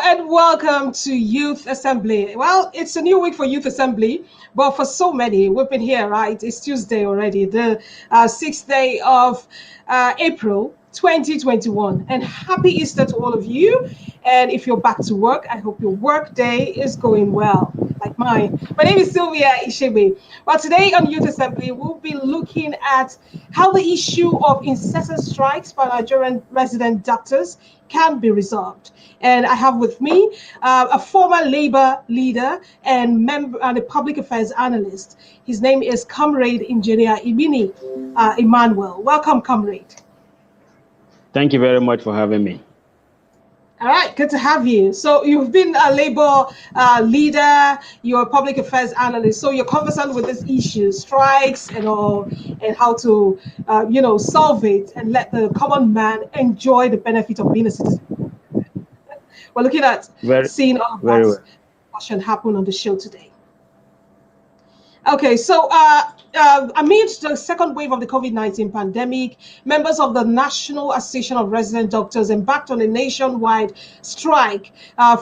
and welcome to Youth Assembly. Well, it's a new week for Youth Assembly, but for so many, we've been here, right? It's Tuesday already, the 6th day of April 2021. And happy Easter to all of you. And if you're back to work, I hope your work day is going well, like mine. My name is Sylvia Ishebe. Well, today on Youth Assembly, we'll be looking at how the issue of incessant strikes by Nigerian resident doctors can be resolved. And I have with me a former labor leader and member and a public affairs analyst. His name is Comrade Engineer Ibini Emmanuel. Welcome, Comrade. Thank you very much for having me. All right, good to have you. So you've been a labor leader, you're a public affairs analyst, so you're conversant with this issue, strikes and all, and how to, solve it and let the common man enjoy the benefit of being a citizen. We're looking at seeing all of that discussion happen on the show today. Okay, so amid the second wave of the COVID-19 pandemic, members of the National Association of Resident Doctors embarked on a nationwide strike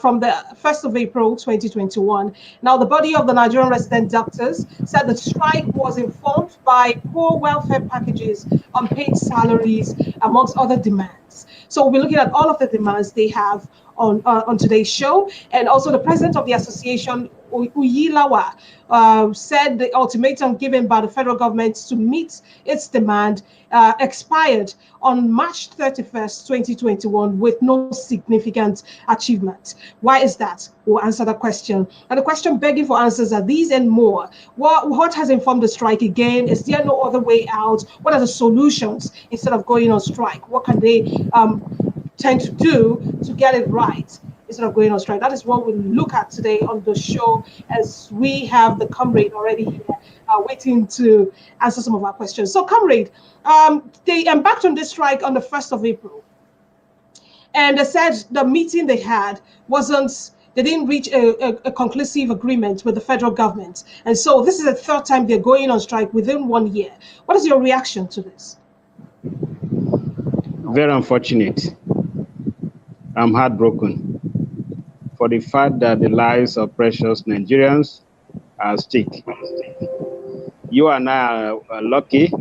from the 1st of April 2021. Now, the body of the Nigerian resident doctors said the strike was informed by poor welfare packages, unpaid salaries, amongst other demands. So we'll be looking at all of the demands they have on today's show. And also the president of the association, Uyilawa, said the ultimatum given by the federal government to meet its demand expired on March 31st, 2021 with no significant achievement. Why is that? We'll answer that question. And the question begging for answers are these and more. What has informed the strike again? Is there no other way out? What are the solutions instead of going on strike? What can they tend to do to get it right instead of going on strike? That is what we'll look at today on the show, as we have the Comrade already here waiting to answer some of our questions. So Comrade, they embarked on this strike on the 1st of April. And they said the meeting they had they didn't reach a conclusive agreement with the federal government. And so this is the third time they're going on strike within 1 year. What is your reaction to this? Very unfortunate. I'm heartbroken for the fact that the lives of precious Nigerians are at stake. You and I are lucky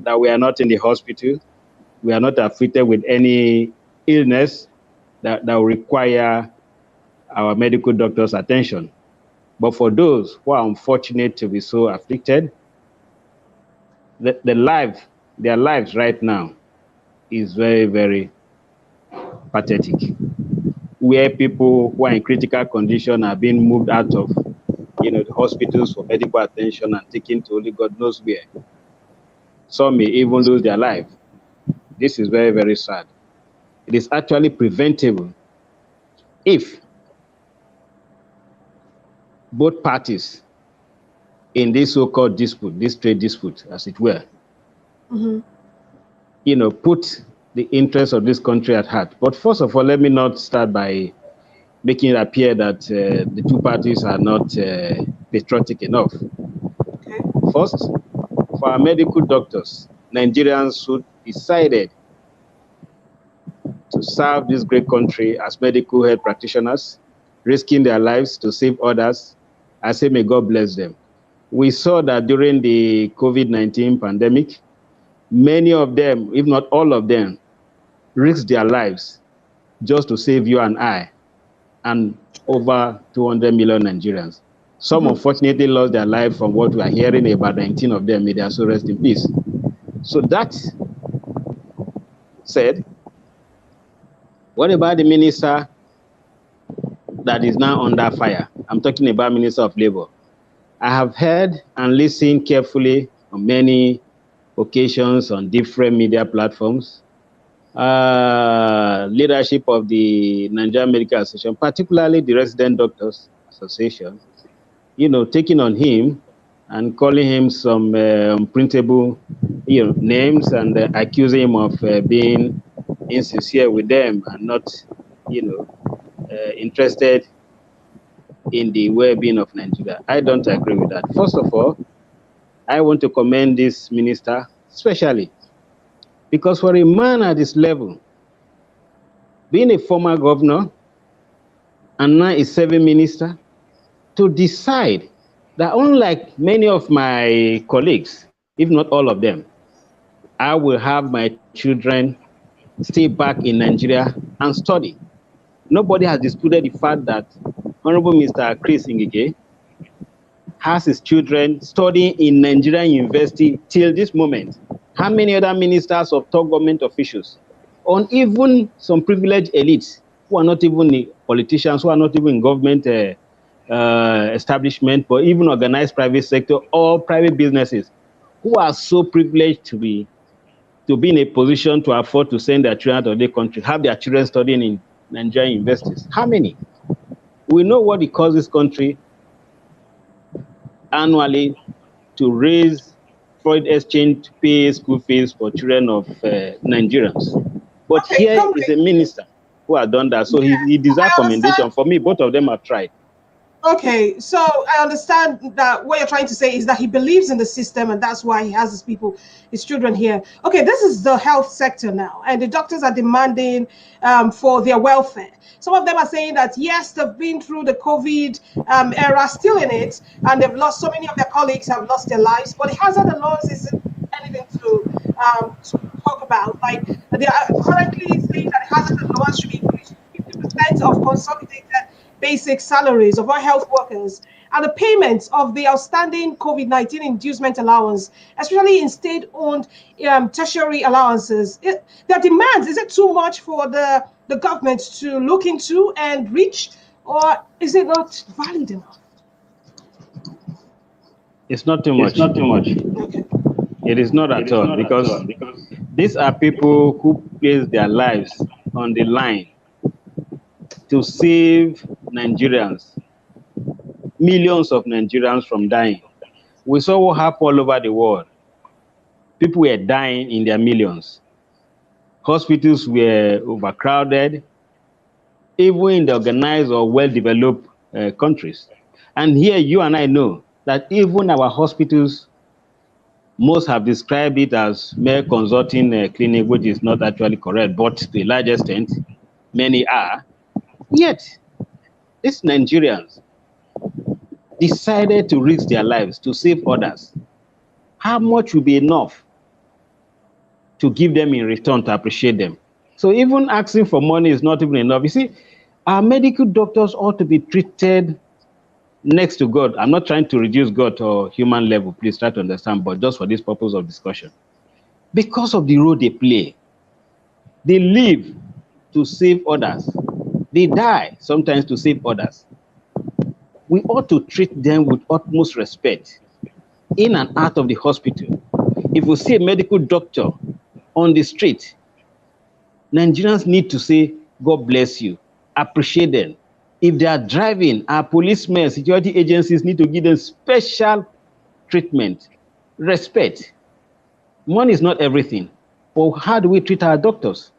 that we are not in the hospital. We are not afflicted with any illness that will require our medical doctor's attention. But for those who are unfortunate to be so afflicted, their lives right now is very, very pathetic, where people who are in critical condition are being moved out of the hospitals for medical attention and taken to only God knows where. Some may even lose their life. This is very, very sad. It is actually preventable if both parties in this so-called dispute, this trade dispute, as it were, put the interests of this country at heart. But first of all, let me not start by making it appear that the two parties are not patriotic enough. Okay. First, for our medical doctors, Nigerians who decided to serve this great country as medical health practitioners, risking their lives to save others, I say may God bless them. We saw that during the COVID-19 pandemic, many of them, if not all of them, risked their lives just to save you and I, and over 200 million Nigerians. Some unfortunately lost their life from what we are hearing about 19 of them. May their soul rest in peace. So that said, what about the minister that is now under fire? I'm talking about Minister of Labor. I have heard and listened carefully on many occasions on different media platforms, leadership of the Nigerian Medical Association, particularly the Resident Doctors Association, taking on him and calling him some unprintable names and accusing him of being insincere with them and not interested in the well-being of Nigeria. I don't agree with that. First of all, I want to commend this minister, especially because for a man at this level, being a former governor, and now is serving minister, to decide that unlike many of my colleagues, if not all of them, I will have my children stay back in Nigeria and study. Nobody has disputed the fact that Honorable Mr. Chris Ngige has his children studying in Nigerian university till this moment. How many other ministers of top government officials, or even some privileged elites who are not even politicians, who are not even in government establishment, but even organized private sector or private businesses, who are so privileged to be in a position to afford to send their children out of their country, have their children studying in Nigerian universities? How many? We know what it costs this country annually to raise foreign exchange, pay school fees for children of Nigerians. But Okay, here come is a minister who has done that. So he deserves I understand. commendation. For me, both of them have tried. Okay, so I understand that what you're trying to say is that he believes in the system and that's why he has his people, his children here. Okay, this is the health sector now, and the doctors are demanding for their welfare. Some of them are saying that yes, they've been through the COVID era, still in it, and they've lost, so many of their colleagues have lost their lives, but the hazard allowance isn't anything to talk about. Like they are currently saying that the hazard allowance should be increased to 50% of consolidated basic salaries of our health workers and the payments of the outstanding COVID-19 inducement allowance, especially in state-owned tertiary allowances. Their demands, is it too much for the government to look into and reach, or is it not valid enough? It's not too It's much. not too much. Okay. It is not It at is all, not at because all because these are people who place their lives on the line to save Nigerians, millions of Nigerians from dying. We saw what happened all over the world. People were dying in their millions. Hospitals were overcrowded, even in the organized or well-developed countries. And here you and I know that even our hospitals, most have described it as mere consulting clinic, which is not actually correct, but to a large extent, many are. Yet, these Nigerians decided to risk their lives to save others. How much will be enough to give them in return to appreciate them? So even asking for money is not even enough. You see, our medical doctors ought to be treated next to God. I'm not trying to reduce God to human level, please try to understand, but just for this purpose of discussion. Because of the role they play, they live to save others. They die sometimes to save others. We ought to treat them with utmost respect in and out of the hospital. If we see a medical doctor on the street, Nigerians need to say, God bless you, appreciate them. If they are driving, our policemen, security agencies need to give them special treatment, respect. Money is not everything. But how do we treat our doctors?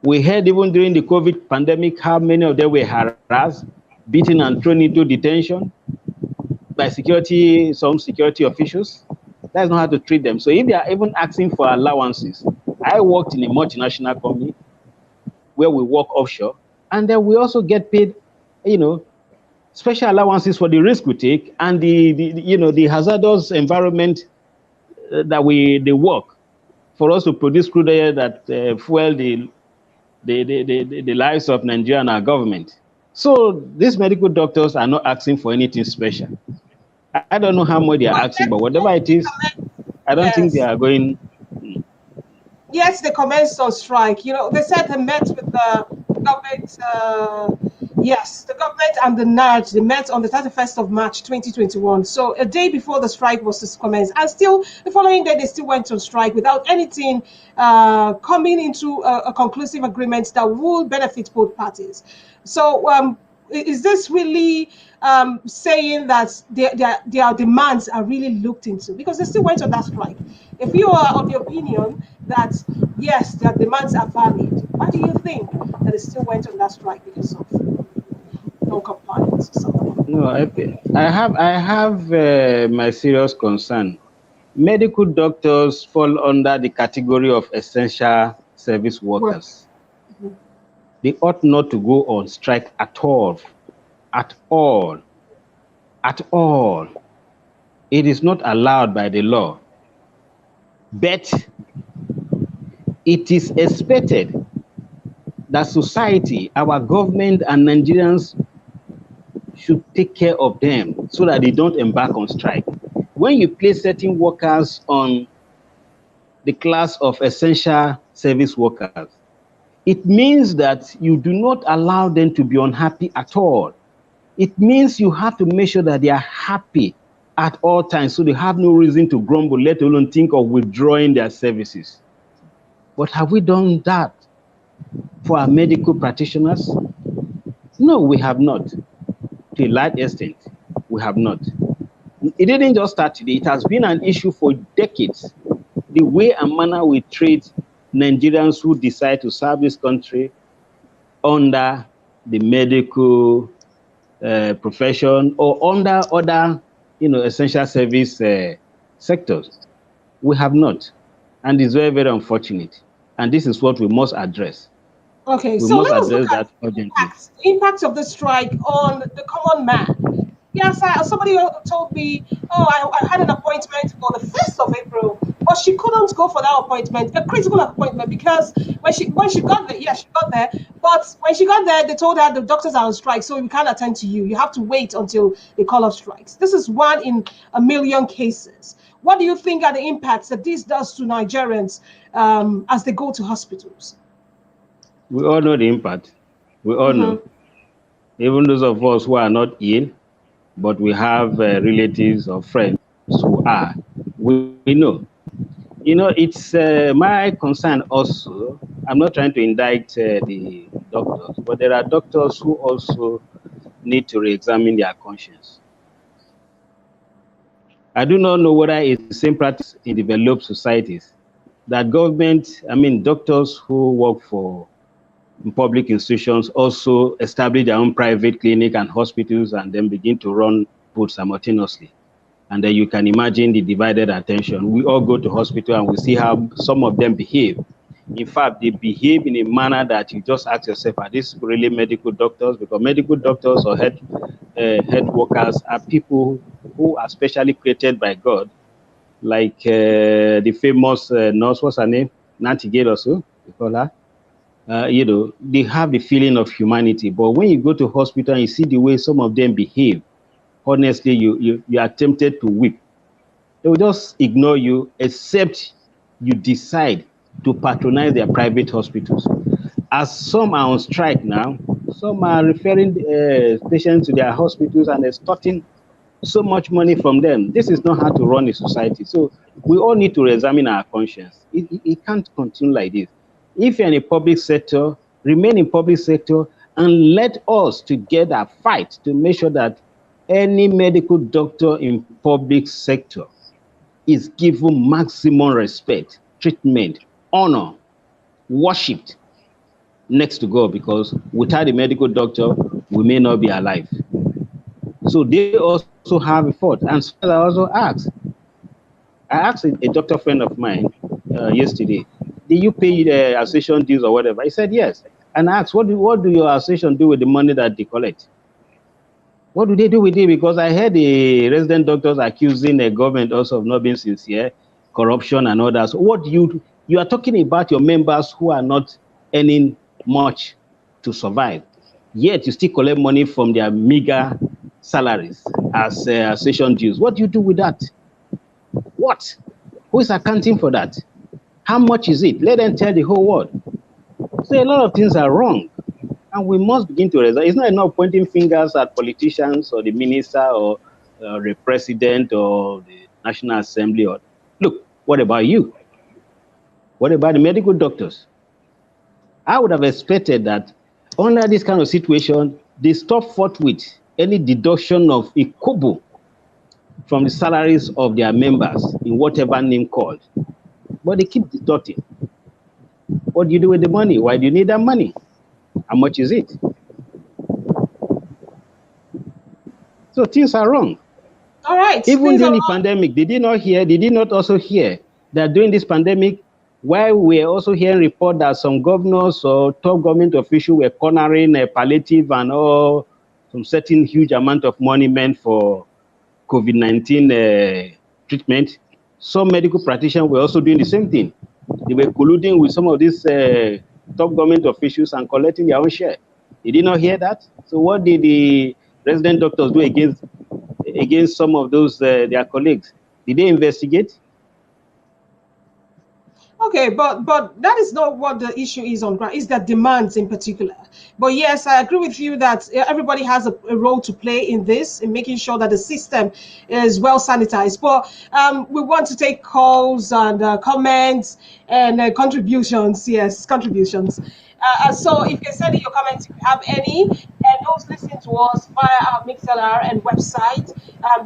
We heard even during the COVID pandemic how many of them were harassed, beaten, and thrown into detention by some security officials. That's not how to treat them. So if they are even asking for allowances, I worked in a multinational company where we work offshore, and then we also get paid, you know, special allowances for the risk we take and the hazardous environment that they work for us to produce crude oil that fuel the lives of Nigeria and our government. So these medical doctors are not asking for anything special. I don't know how much they are But asking, but whatever it is, I don't think they yes, are going. yes, they commenced on strike. You know, they said they met with the government. Yes, the government and the NARD, they met on the 31st of March 2021. So a day before the strike was to commence. And still, the following day, they still went on strike without anything coming into a conclusive agreement that would benefit both parties. So is this really saying that their demands are really looked into? Because they still went on that strike. If you are of the opinion that yes, their demands are valid, why do you think that they still went on that strike because of non-compliance or something? No, I have my serious concern. Medical doctors fall under the category of essential service Work. workers. Mhm. They ought not to go on strike at all. At all. At all. It is not allowed by the law. But it is expected that society, our government, and Nigerians should take care of them so that they don't embark on strike. When you place certain workers on the class of essential service workers, it means that you do not allow them to be unhappy at all. It means you have to make sure that they are happy at all times so they have no reason to grumble, let alone think of withdrawing their services. But have we done that for our medical practitioners? No, we have not. To a large extent, we have not. It didn't just start today, it has been an issue for decades. The way and manner we treat Nigerians who decide to serve this country under the medical profession or under other, essential service sectors, we have not, and it's very, very unfortunate. And this is what we must address. Okay, We so must let us address look at that urgently. the impact of the strike on the common man. Yes, somebody told me, oh, I had an appointment for the 1st of April, but she couldn't go for that appointment, a critical appointment, because when she got there, yeah, she got there, but when she got there, they told her the doctors are on strike, so we can't attend to you. You have to wait until they call off strikes. This is one in a million cases. What do you think are the impacts that this does to Nigerians as they go to hospitals? We all know the impact. We all Mm-hmm. know. Even those of us who are not ill, but we have relatives or friends who are, we know. It's my concern also. I'm not trying to indict the doctors, but there are doctors who also need to re-examine their conscience. I do not know whether it's the same practice in developed societies that doctors who work for public institutions also establish their own private clinic and hospitals and then begin to run both simultaneously. And then you can imagine the divided attention. We all go to hospital and we see how some of them behave. In fact, they behave in a manner that you just ask yourself, are these really medical doctors? Because medical doctors or health workers are people who are specially created by God, like the famous nurse, what's her name? Nightingale or so, you call her. They have the feeling of humanity. But when you go to hospital and you see the way some of them behave, honestly, you are tempted to weep. They will just ignore you, except you decide to patronize their private hospitals. As some are on strike now, some are referring patients to their hospitals and extorting so much money from them. This is not how to run a society. So we all need to examine our conscience. It can't continue like this. If you're in a public sector, remain in public sector and let us together fight to make sure that any medical doctor in public sector is given maximum respect, treatment, honor, worshipped next to God, because without a medical doctor, we may not be alive. So they also have a fault. And so I also asked a doctor friend of mine yesterday, did you pay the association dues or whatever? He said yes. And I asked, what do your association do with the money that they collect? What do they do with it? Because I heard the resident doctors accusing the government also of not being sincere, corruption and all that. So what do you are talking about your members who are not earning much to survive, yet you still collect money from their meager salaries as association dues. What do you do with that? What? Who is accounting for that? How much is it? Let them tell the whole world. So a lot of things are wrong. And we must begin to resolve. It's not enough pointing fingers at politicians or the minister or the president or the National Assembly. Look, what about you? What about the medical doctors? I would have expected that under this kind of situation, they stop forthwith any deduction of a kobo from the salaries of their members in whatever name called. But they keep deducting. What do you do with the money? Why do you need that money? How much is it? So things are wrong. All right, Even things are during the wrong. pandemic, did you not also hear that during this pandemic, While we're also hearing report that some governors or top government officials were cornering a palliative and all some certain huge amount of money meant for COVID-19 treatment, some medical practitioners were also doing the same thing. They were colluding with some of these top government officials and collecting their own share. You did not hear that? So what did the resident doctors do against some of those their colleagues? Did they investigate? Okay, but that is not what the issue is on ground. It's the demands in particular. But yes, I agree with you that everybody has a role to play in this, in making sure that the system is well sanitized. But we want to take calls and comments and contributions. Yes, contributions. So if you can send in your comments if you have any, and those listening to us via our MixLR and website,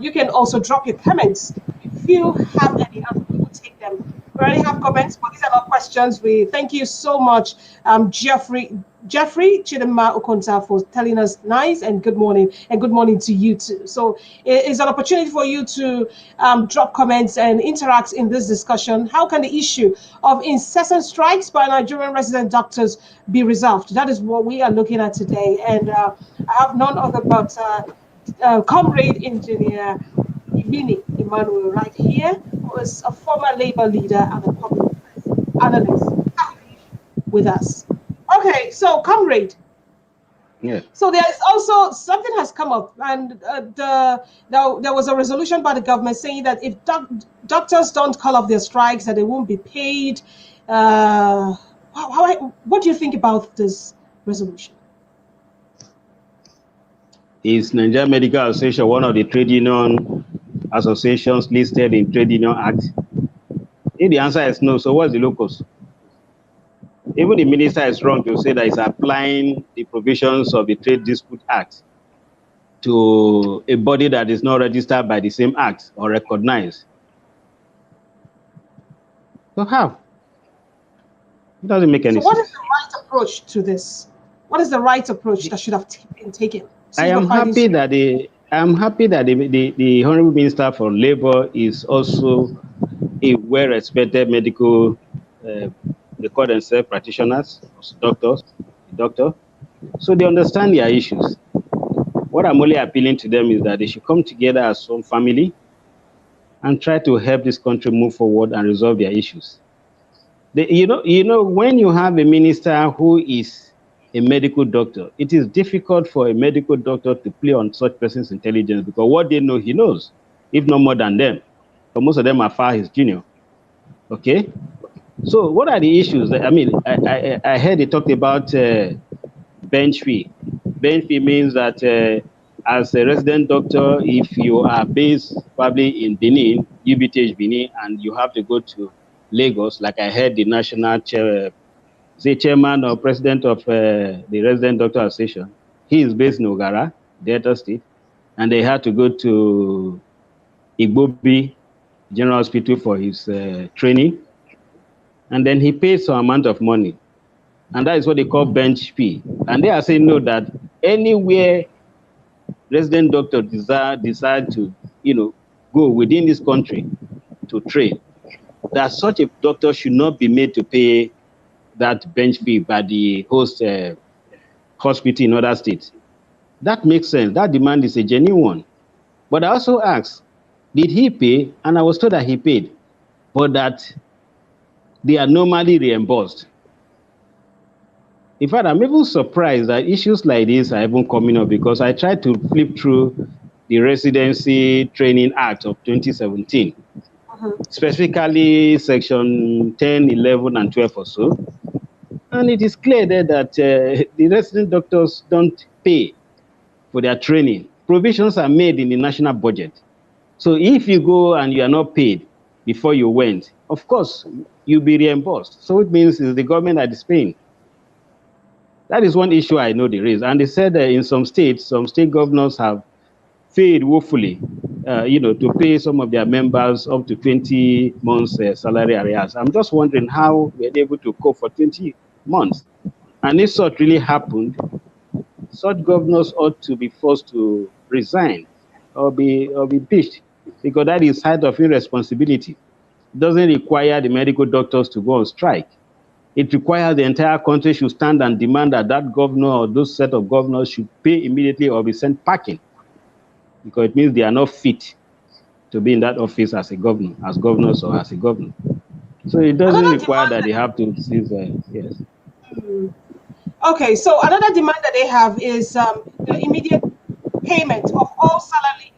you can also drop your comments if you have any, and we will take them. We already have comments, but these are not questions. We thank you so much, Jeffrey Chidema Okonta, for telling us nice and good morning to you too. So it's an opportunity for you to drop comments and interact in this discussion. How can the issue of incessant strikes by Nigerian resident doctors be resolved? That is what we are looking at today, and I have none other but comrade engineer Ibini Emmanuel right here, who is a former labor leader and a public analyst with us. Okay, so comrade. Yeah. So there is also something has come up, and there was a resolution by the government saying that if doctors don't call off their strikes, that they won't be paid. What do you think about this resolution? Is Naija Medical Association one of the trade union associations listed in Trade Union Act? If the answer is no, so what's the locus? Even the minister is wrong to say that he's applying the provisions of the Trade Dispute Act to a body that is not registered by the same act or recognized. So how? It doesn't make any So what sense. is the right approach to this? What is the right approach that should have been taken? I am happy that the Honorable Minister for Labour is also a well-respected medical, they call themselves practitioners, doctor. So they understand their issues. What I'm only appealing to them is that they should come together as one family and try to help this country move forward and resolve their issues. When you have a minister who is a medical doctor, it is difficult for a medical doctor to play on such person's intelligence because what they know, he knows, if not more than them. But most of them are far his junior. Okay? So what are the issues? I mean, I heard they talked about bench fee. Bench fee means that as a resident doctor, if you are based probably in Benin, UBTH Benin, and you have to go to Lagos, like I heard the national chairman or president of the resident doctor association, he is based in Ogara, Delta State, and they had to go to Igbobi General Hospital for his training, and then he paid some amount of money, and that is what they call bench fee. And they are saying no, that anywhere resident doctor decide to go within this country to train, that such a doctor should not be made to pay that bench fee by the host hospital in other states. That makes sense. That demand is a genuine one. But I also asked, did he pay? And I was told that he paid, but that they are normally reimbursed. In fact, I'm even surprised that issues like this are even coming up because I tried to flip through the Residency Training Act of 2017, specifically section 10, 11, and 12 or so. And it is clear there that the resident doctors don't pay for their training. Provisions are made in the national budget. So if you go and you are not paid before you went, of course, you'll be reimbursed. So it means it's the government that is paying. That is one issue I know there is. And they said that in some states, some state governors have failed woefully, to pay some of their members up to 20 months salary arrears. I'm just wondering how we're able to cope for 20 months. And if such really happened, such governors ought to be forced to resign or be impeached, because that is height of irresponsibility. doesn't require the medical doctors to go on strike. It requires the entire country should stand and demand that that governor or those set of governors should pay immediately or be sent packing, because it means they are not fit to be in that office as a governor, as governors or as a governor. So it doesn't Another require demand that that they have to seize. Yes. Okay, so another demand that they have is the immediate payment of all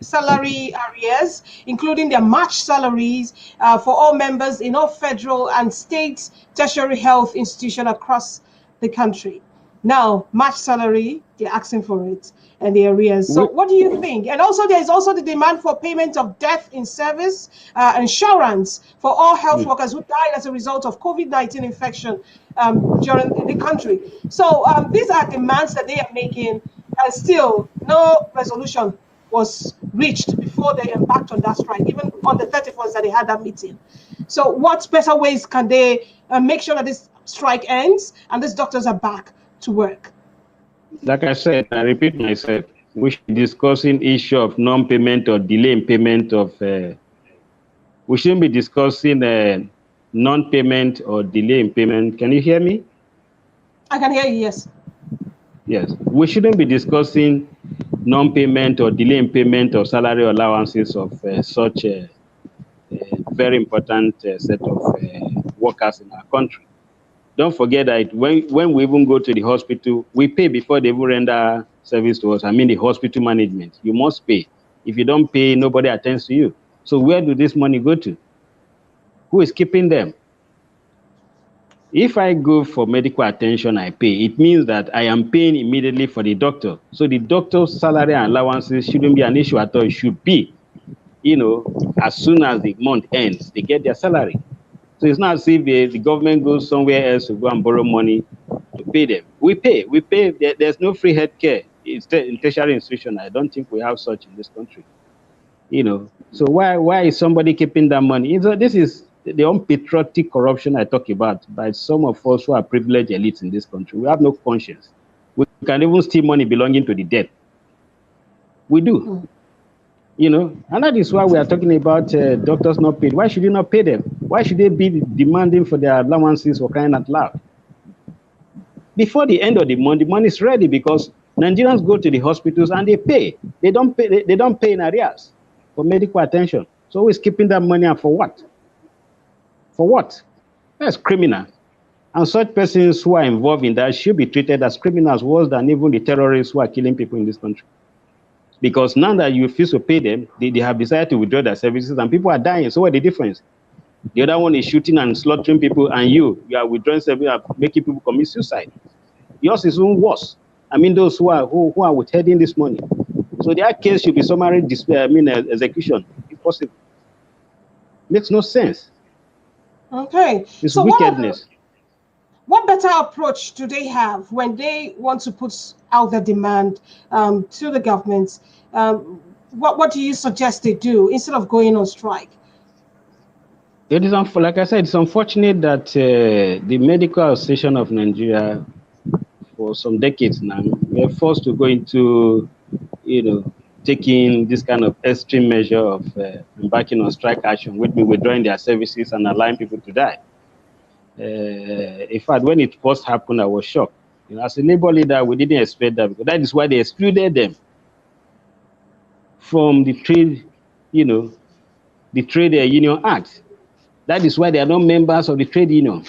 salary arrears, including their March salaries for all members in all federal and state tertiary health institutions across the country. Now, March salary, they're asking for it and the arrears. So, We, what do you think? And also, there's also the demand for payment of death in service insurance for all health workers who died as a result of COVID-19 infection during the country. So, these are demands that they are making, and still no resolution was reached before they embarked on that strike, even on the 31st that they had that meeting. So, what better ways can they make sure that this strike ends and these doctors are back to work? like I said, I repeat myself, we should be discussing issue of non-payment or delay in payment of. We shouldn't be discussing non-payment or delay in payment. Can you hear me? I can hear you, yes. Yes. We shouldn't be discussing non-payment or delay in payment of salary allowances of such a very important set of workers in our country. Don't forget that when we even go to the hospital, we pay before they even render service to us. I mean, the hospital management. You must pay. If you don't pay, nobody attends to you. So where do this money go to? Who is keeping them? If I go for medical attention, I pay. It means that I am paying immediately for the doctor. So the doctor's salary and allowances shouldn't be an issue at all. It should be, as soon as the month ends, they get their salary. So it's not as if the government goes somewhere else to go and borrow money to pay them. We pay. We pay. There's no free healthcare in tertiary institution. I don't think we have such in this country. So why is somebody keeping that money? This is the unpatriotic corruption I talk about by some of us who are privileged elites in this country. We have no conscience. We can even steal money belonging to the dead. We do. And that is why we are talking about doctors not paid. Why should you not pay them? Why should they be demanding for their allowances for crying out loud? Before the end of the money is ready, because Nigerians go to the hospitals and they pay. They don't pay. They don't pay in arrears for medical attention. So who is keeping that money, and for what? For what? That's criminal. And such persons who are involved in that should be treated as criminals, worse than even the terrorists who are killing people in this country. Because now that you refuse to pay them, they have decided to withdraw their services and people are dying. So what's the difference? The other one is shooting and slaughtering people, and you are withdrawing services, you are making people commit suicide. Yours is even worse. I mean, those who are withholding this money. So their case should be summary execution, if possible. Makes no sense. Okay. It's So wickedness. what better approach do they have when they want to put out their demand to the government? What do you suggest they do instead of going on strike? It is, like I said, it's unfortunate that the Medical Association of Nigeria, for some decades now, we are forced to go into, taking this kind of extreme measure of embarking on strike action, with me withdrawing their services and allowing people to die. In fact, when it first happened, I was shocked. As a labor leader, we didn't expect that, because that is why they excluded them from the trade union act. That is why they are not members of the trade union.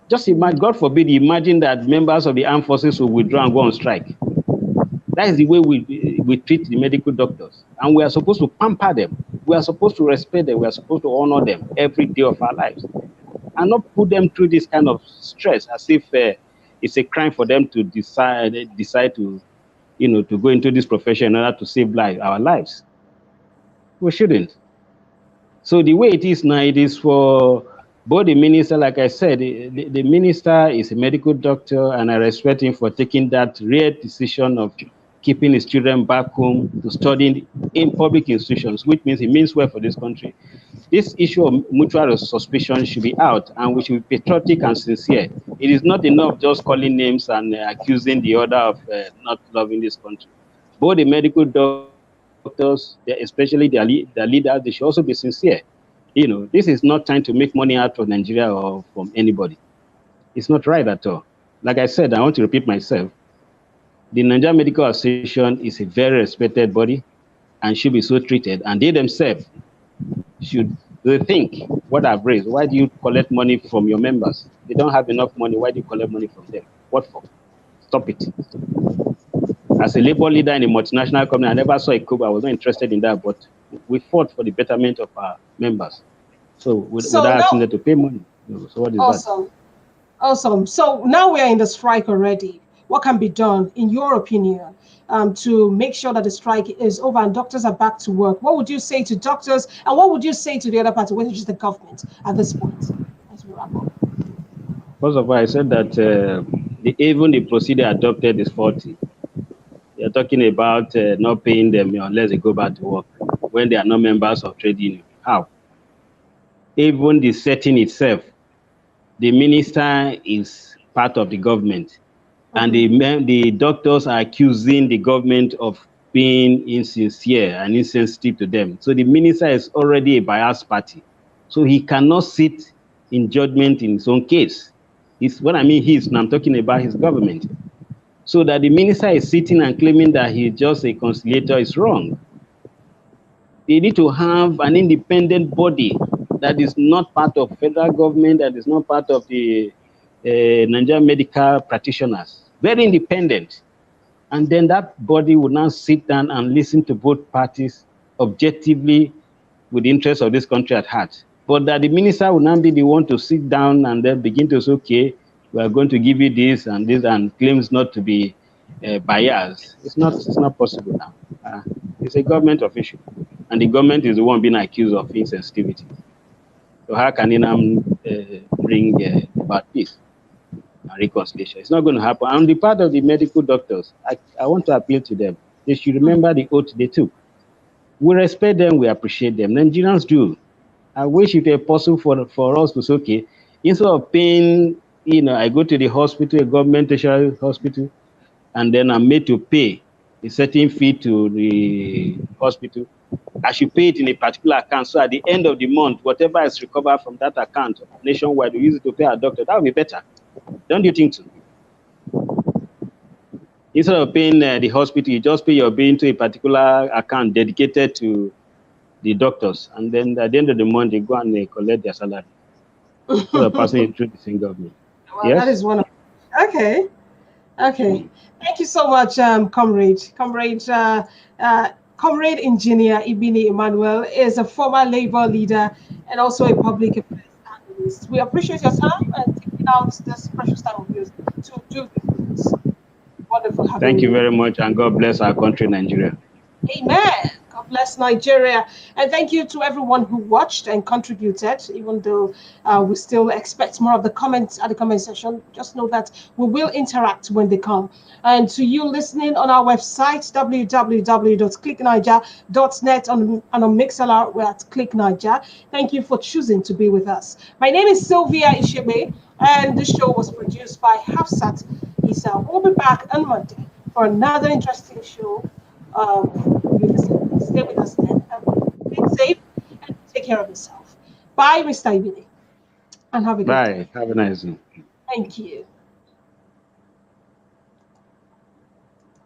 Just imagine, God forbid, imagine that members of the armed forces will withdraw and go on strike. That is the way we treat the medical doctors. And we are supposed to pamper them. We are supposed to respect them. We are supposed to honor them every day of our lives. And not put them through this kind of stress as if it's a crime for them to decide to, to go into this profession in order to save our lives. We shouldn't. So the way it is now, it is for both the minister, like I said, the minister is a medical doctor, and I respect him for taking that rare decision of keeping his children back home to studying in public institutions, which means he means well for this country. This issue of mutual suspicion should be out, and we should be patriotic and sincere. It is not enough just calling names and accusing the other of not loving this country. Both the medical doctors, especially their leaders, they should also be sincere. This is not time to make money out of Nigeria or from anybody. It's not right at all. Like I said, I want to repeat myself. The Nigerian Medical Association is a very respected body and should be so treated. And they themselves should rethink what I've raised. Why do you collect money from your members? They don't have enough money. Why do you collect money from them? What for? Stop it. As a labor leader in a multinational company, I never saw a coup. I was not interested in that, but we fought for the betterment of our members. So So without asking now, them to pay money. So what is that? awesome, awesome. So now we're in the strike already. What can be done, in your opinion, to make sure that the strike is over and doctors are back to work? What would you say to doctors, and what would you say to the other party, which is the government, at this point? As we wrap up. First of all, I said that even the procedure adopted is faulty. You're talking about not paying them unless they go back to work when they are not members of trade union. How? Even the setting itself, the minister is part of the government, and the doctors are accusing the government of being insincere and insensitive to them. So the minister is already a biased party. So he cannot sit in judgment in his own case. When I mean his, I'm talking about his government. So that the minister is sitting and claiming that he's just a conciliator is wrong. They need to have an independent body that is not part of federal government, that is not part of the Nigerian medical practitioners. Very independent. And then that body would now sit down and listen to both parties objectively with the interests of this country at heart. But that the minister will now be the one to sit down and then begin to say, okay, we are going to give you this, and claims not to be biased. It's not possible now. It's a government official, and the government is the one being accused of insensitivity. So how can he now bring about peace and reconciliation? It's not going to happen. On the part of the medical doctors, I want to appeal to them. They should remember the oath they took. We respect them, we appreciate them. Nigerians do. I wish it were possible for us to say, okay, instead of paying, I go to the hospital, a government tertiary hospital, and then I'm made to pay a certain fee to the hospital. I should pay it in a particular account. So at the end of the month, whatever is recovered from that account nationwide, we use it to pay our doctor. That would be better. Don't you think so? Instead of paying the hospital, you just pay your bill into a particular account dedicated to the doctors. And then at the end of the month, they go and they collect their salary. So the person is through the same government. Well, that Yes? is one of. Okay. Okay. Thank you so much, Comrade Engineer Ibini Emmanuel is a former labor leader and also a public affairs analyst. We appreciate your time and taking out this precious time of yours to do this with us. Wonderful having Thank you you. very much, and God bless our country, Nigeria. Amen. God bless Nigeria. And thank you to everyone who watched and contributed, even though we still expect more of the comments at the comment section. Just know that we will interact when they come. And to you listening on our website, www.clickniger.net, and on Mixlr, we're at Click Niger. Thank you for choosing to be with us. My name is Sylvia Ishebe, and this show was produced by Hafsat Isa. We'll be back on Monday for another interesting show. You listen. Stay with us then. Be safe and take care of yourself. Bye, Mr. Ibili, and have a good day. Bye. Have a nice day. Thank you.